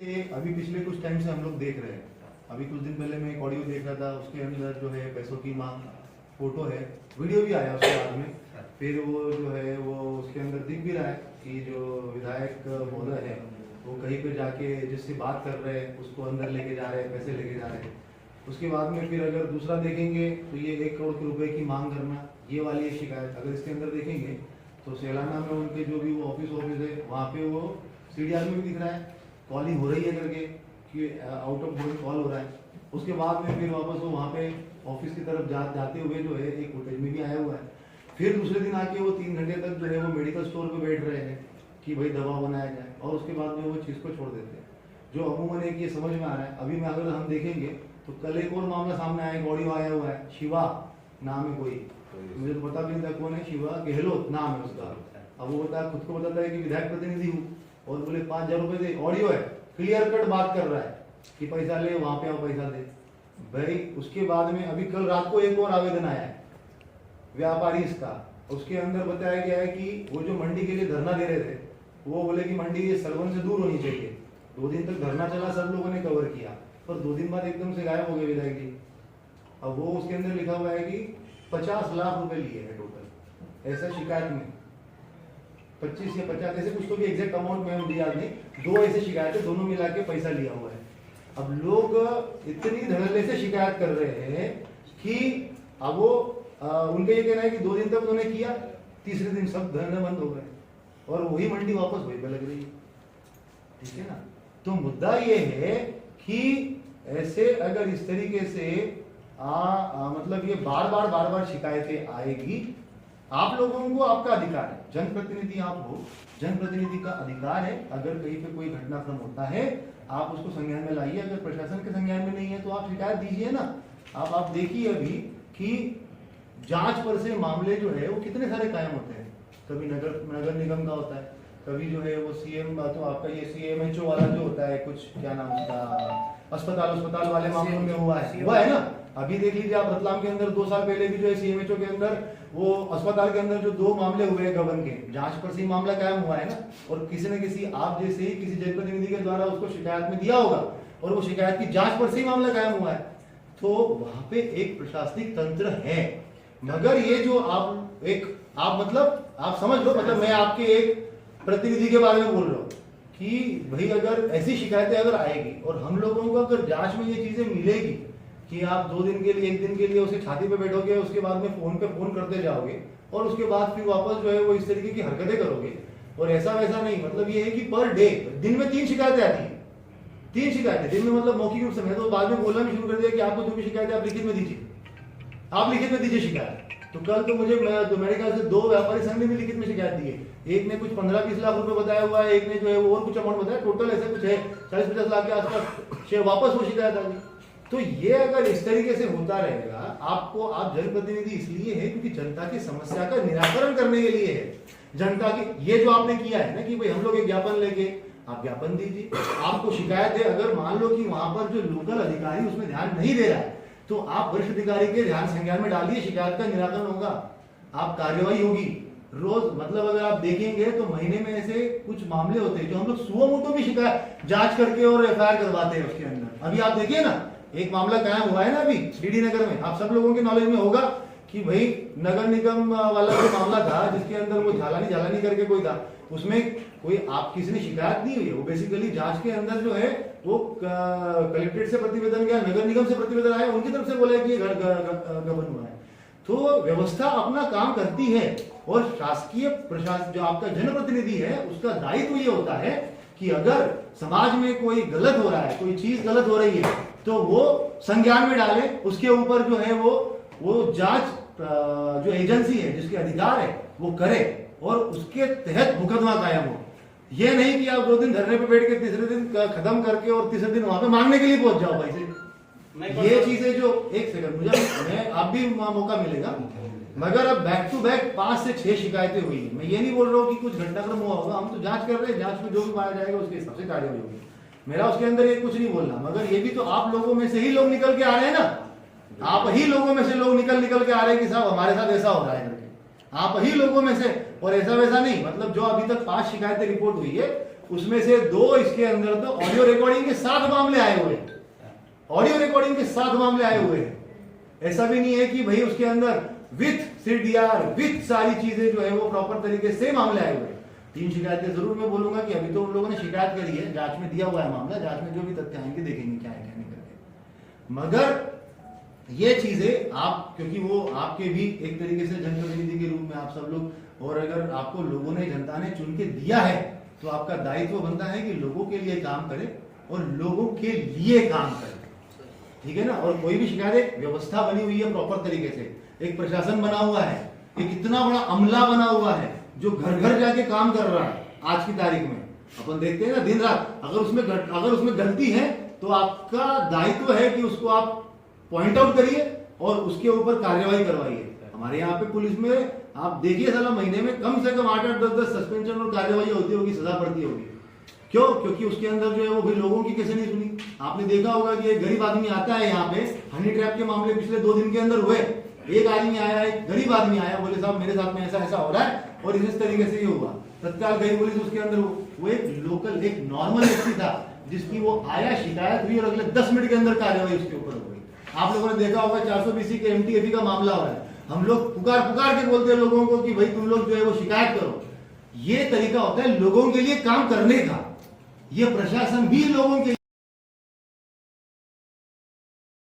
अभी पिछले कुछ टाइम से हम लोग देख रहे हैं। अभी कुछ दिन पहले मैं एक ऑडियो देख रहा था, उसके अंदर जो है पैसों की मांग, फोटो है, वीडियो भी आया उसके बाद में। फिर वो जो है वो उसके अंदर दिख भी रहा है कि जो विधायक महोदय है वो कहीं पे जाके जिससे बात कर रहे हैं उसको अंदर लेके जा रहे हैं, पैसे लेके जा रहे हैं। उसके बाद में फिर अगर दूसरा देखेंगे तो ये 1 करोड़ रुपए की मांग करना, ये वाली एक शिकायत। अगर इसके अंदर देखेंगे तो सेलाना में उनके जो भी वो ऑफिस है वहाँ पे वो सीडीआर में भी दिख रहा है, कॉलिंग हो रही है करके कि आउट ऑफ बोर्ड कॉल हो रहा है। उसके बाद में फिर वापस वो वहाँ पे ऑफिस की तरफ जाते हुए जो है एक फुटेज में भी आया हुआ है। फिर दूसरे दिन आके वो 3 घंटे तक जो है वो मेडिकल स्टोर पे बैठ रहे हैं कि भाई दवा बनाया जाए, और उसके बाद में वो चीज़ को छोड़ देते हैं। जो अमूमन एक ये समझ में आ रहा है। अभी में अगर हम देखेंगे तो कल एक और मामला सामने आया, एक ऑडियो आया हुआ है, शिवा नाम है कोई, मुझे तो पता भी नहीं था कौन है, शिवा गहलोत नाम है उसका। अब वो बता खुद को बताता है कि विधायक प्रतिनिधि हूँ और बोले 5,000 रुपए दे। ऑडियो है, क्लियर कट बात कर रहा है कि पैसा ले, वहां पे आओ पैसा दे भाई। उसके बाद में अभी कल रात को एक और आवेदन आया है व्यापारी इसका, उसके अंदर बताया गया है कि वो जो मंडी के लिए धरना दे रहे थे वो बोले कि मंडी ये सरवन से दूर होनी चाहिए। 2 दिन तक धरना चला, सब लोगों ने कवर किया, पर 2 दिन बाद एकदम से गायब हो गए विधायक जी। अब वो उसके अंदर लिखा हुआ है कि 50 लाख रुपए लिए है टोटल, ऐसा शिकायत में 25 या 50 ऐसे कुछ तो भी एग्जैक्ट अमाउंट में मुझे याद नहीं, 2 ऐसे शिकायतें दोनों मिला के पैसा लिया हुआ है। अब लोग इतनी धड़ल्ले से शिकायत कर रहे हैं कि अब वो उनका ये कहना है कि 2 दिन तक उन्होंने किया, तीसरे दिन सब धरने बंद हो गए और वही मंडी वापस वही पे लग रही है। ठीक है ना। तो मुद्दा ये है कि ऐसे अगर इस तरीके से मतलब ये बार बार शिकायतें आएगी। आप लोगों को आपका अधिकार है, जनप्रतिनिधि आप हो, जनप्रतिनिधि का अधिकार है, अगर कहीं पे कोई घटनाक्रम होता है आप उसको संज्ञान में लाइए। अगर प्रशासन के संज्ञान में नहीं है तो आप शिकायत दीजिए ना। आप देखिए अभी कि जांच पर से मामले जो है वो कितने सारे कायम होते हैं। कभी नगर निगम का होता है, कभी जो है वो सीएम, तो आपका ये सीएमएचओ वाला जो होता है, कुछ क्या नाम उसका, अस्पताल वाले मामलों में हुआ है ना। अभी देख लीजिए आप, रतलाम के अंदर 2 साल पहले भी जो है सीएमएचओ के अंदर वो अस्पताल के अंदर जो 2 मामले हुए गबन के, जांच पर से ही मामला कायम हुआ है ना। और किसी न किसी आप जैसे ही किसी जनप्रतिनिधि के द्वारा उसको शिकायत में दिया होगा और वो शिकायत की जांच पर से ही मामला कायम हुआ है। तो वहां पे एक प्रशासनिक तंत्र है। मगर ये जो आप मतलब आप समझ लो, मतलब मैं आपके एक प्रतिनिधि के बारे में बोल रहा हूँ कि भाई अगर ऐसी शिकायतें अगर आएगी और हम लोगों को अगर जांच में ये चीजें मिलेगी कि आप 2 दिन के लिए 1 दिन के लिए उसके छाती पे बैठोगे, उसके बाद में फोन पे फोन करते जाओगे और उसके बाद फिर वापस जो है वो इस तरीके की हरकतें करोगे और ऐसा वैसा नहीं। मतलब ये है कि पर डे दिन में 3 शिकायतें आती है, 3 शिकायतें दिन में, मतलब मौखिक रूप से। मैं तो बाद में बोलना भी शुरू कर दिया कि आपको जो भी शिकायत है आप लिखित में दीजिए, आप लिखित में दीजिए शिकायत। तो कल तो मेरे ख्याल से 2 व्यापारी संघ ने भी लिखित में शिकायत दी है। एक ने कुछ 15-20 लाख रुपए बताया हुआ है, एक ने जो है वो और कुछ अमाउंट बताया, टोटल ऐसे कुछ है 40-50 लाख के आसपास वापस वो शिकायत आ गई। तो ये अगर इस तरीके से होता रहेगा, आप जनप्रतिनिधि इसलिए है क्योंकि जनता की समस्या का निराकरण करने के लिए है। जनता की ये जो आपने किया है ना कि भाई हम लोग एक ज्ञापन लेके, आप ज्ञापन दीजिए। आपको शिकायत है, अगर मान लो कि वहां पर जो लोकल अधिकारी उसमें ध्यान नहीं दे रहा है तो आप वरिष्ठ अधिकारी के ध्यान संज्ञान में डालिए, शिकायत का निराकरण होगा, आप कार्यवाही होगी रोज। मतलब अगर आप देखेंगे तो महीने में ऐसे कुछ मामले होते हैं जो हम लोग सुओ मोटो भी शिकायत जांच करके और एफआईआर करवाते हैं उसके अंदर। अभी आप देखिए ना, एक मामला कायम हुआ है ना अभी डीडी नगर में, आप सब लोगों के नॉलेज में होगा कि भाई नगर निगम वाला जो मामला था जिसके अंदर वो झालानी करके कोई था, उसमें कोई आप किसी ने शिकायत नहीं हुई है। वो बेसिकली जांच के अंदर जो है वो कलेक्ट्रेट से प्रतिवेदन गया, नगर निगम से प्रतिवेदन आया, उनकी तरफ से बोला कि ये गबन हुआ है। तो व्यवस्था अपना काम करती है और शासकीय प्रशासन जो आपका जनप्रतिनिधि है उसका दायित्व ये होता है कि अगर समाज में कोई गलत हो रहा है, कोई चीज गलत हो रही है तो वो संज्ञान में डाले, उसके ऊपर जो है वो जांच जो एजेंसी है जिसके अधिकार है वो करे और उसके तहत मुकदमा कायम हो। ये नहीं कि आप 2 दिन धरने पे बैठ के तीसरे दिन खत्म करके और तीसरे दिन वहां पे मांगने के लिए पहुंच जाओ पैसे। ये चीजें जो, एक सेकंड मुझे आप भी मौका मिलेगा, मगर अब बैक टू बैक 5 से 6 शिकायतें हुई। मैं ये नहीं बोल रहा हूँ कि कुछ घटनाक्रम हुआ होगा, हम तो जांच कर रहे हैं, जांच में जो भी पाया जाएगा उसके हिसाब से कार्यवाही होगी। मेरा उसके अंदर ये कुछ नहीं बोलना, मगर ये भी तो आप लोगों में से ही लोग निकल के आ रहे हैं ना। आप ही लोगों में से लोग निकल के आ रहे हैं कि साहब हमारे साथ ऐसा हो रहा है करके, आप ही लोगों में से, और ऐसा वैसा नहीं। मतलब जो अभी तक 5 शिकायतें रिपोर्ट हुई है उसमें से 2 इसके अंदर तो ऑडियो रिकॉर्डिंग के साथ मामले आए हुए हैं, ऑडियो रिकॉर्डिंग के साथ मामले आए हुए हैं। ऐसा भी नहीं है कि भाई उसके अंदर विथ सीडीआर विथ सारी चीजें जो है वो प्रॉपर तरीके से मामले आए हुए हैं। 3 शिकायतें जरूर मैं बोलूंगा कि अभी तो उन लोगों ने शिकायत करी है, जांच में दिया हुआ है मामला, जांच में जो भी तथ्य आएंगे देखेंगे क्या है क्या नहीं करके। मगर ये चीजें आप, क्योंकि वो आपके भी एक तरीके से जनप्रतिनिधि के रूप में आप सब लोग, और अगर आपको लोगों ने, जनता ने चुन के दिया है तो आपका दायित्व बनता है कि लोगों के लिए काम करे और लोगों के लिए काम करे, ठीक है ना। और कोई भी शिकायत, व्यवस्था बनी हुई है प्रॉपर तरीके से, एक प्रशासन बना हुआ है, एक इतना बड़ा अमला बना हुआ है जो घर घर जाके काम कर रहा है। आज की तारीख में अपन देखते हैं ना दिन रात, अगर उसमें गलती है तो आपका दायित्व है कि उसको आप पॉइंट आउट करिए और उसके ऊपर कार्यवाही करवाइए। हमारे यहाँ पे पुलिस में आप देखिए साला महीने में कम से कम 8-8, 10-10 सस्पेंशन और कार्यवाही होती होगी, सजा पड़ती होगी। क्यों? क्योंकि उसके अंदर जो है वो भाई लोगों की कैसे नहीं सुनी। आपने देखा होगा कि एक गरीब आदमी आता है यहाँ पे, हनी ट्रैप के मामले पिछले 2 दिन के अंदर हुए। एक आदमी आया, एक गरीब आदमी आया, बोले साहब मेरे साथ में ऐसा ऐसा हो रहा है और इस तरीके से ये हुआ। तत्काल गई पुलिस उसके अंदर, वो एक लोकल, एक नॉर्मल व्यक्ति था जिसकी वो आया, शिकायत हुई और अगले 10 मिनट के अंदर कार्यवाही उसके ऊपर हो गई। आप लोगों ने देखा होगा 420 के MTFE का मामला हो रहा है, हम लोग पुकार के बोलते हैं लोगों को कि भाई तुम लोग जो है वो शिकायत करो। ये तरीका होता है लोगों के लिए काम करने का। ये प्रशासन भी लोगों के